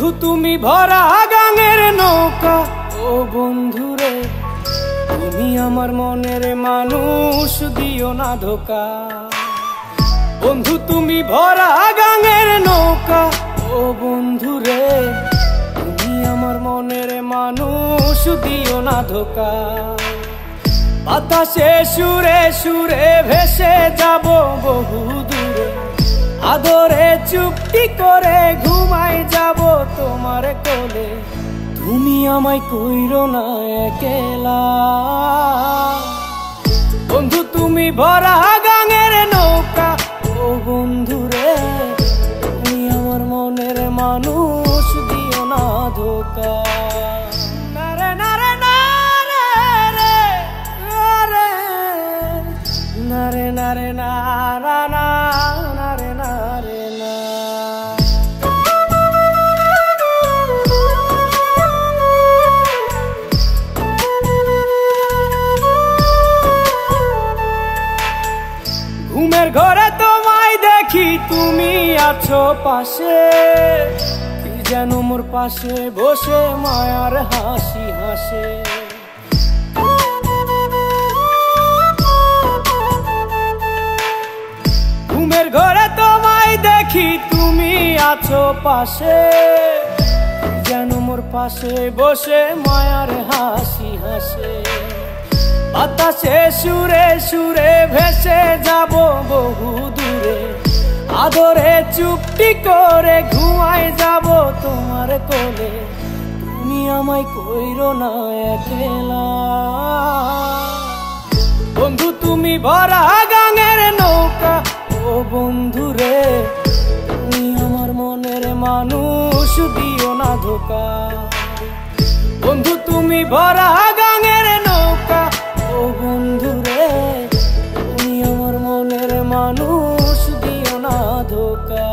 বন্ধু তুমি ভরা গাঙের নৌকা, ও বন্ধুরে তুমি আমার মনের মানুষ, দিও না ধোকা। বন্ধু তুমি ভরা গাঙের নৌকা, ও বন্ধুরে তুমি আমার মনের মানুষ, দিও না ধোকা। বাতাসে সুরে সুরে ভেসে যাব বহু দূরে, আদরে চুপটি করে ঘুমাই যাব তোমার কোলে। তুমি আমায় কইরো না একলা, বন্ধু তুমি ভরা গাঙের নৌকা, ও বন্ধুরে তুমি আমার মনের মানুষ, দিও না ধোকা। নারে নারে নারে রে রে, নারে নারে নারা না, নারে নারে না। ঘুমের ঘরে তোমায় দেখি তুমি আছো পাশে, কি যেন মোর পাশে বসে মায়ার হাসি হাসে। ঘুমের ঘরে তোমায় দেখি তুমি আছো পাশে, কি যেন মোর পাশে বসে মায়ার হাসি হাসে। বাতাসে সুরে সুরে ভেসে যাব বহু দূরে, আদরে চুপটি করে ঘুমাই যাব তোমার কোলে। তুমি আমায় কইরো না একলা, বন্ধু তুমি ভরা গাঙের নৌকা, ও বন্ধুরে তুমি আমার মনের মানুষ, দিও না ধোকা। বন্ধু তুমি ভরা গাঙের নৌকা, ও বন্ধুরে তুমি আমার মনের মানুষ, দিও না ধোকা।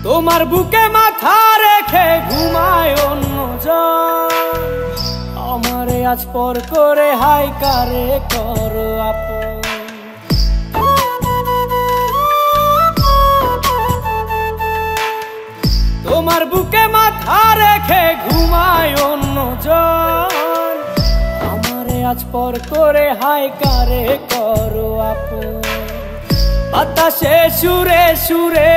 তোমার বুকে মাথা রেখে ঘুমায় অন্যজন, আমারে আজ পর করে হাই কারে করো আপন। তোমার বুকে মাথা রেখে ঘুমায় অন্যজন, আমারে আজ পর করে হাই কারে করো আপন। বাতাসে সুরে সুরে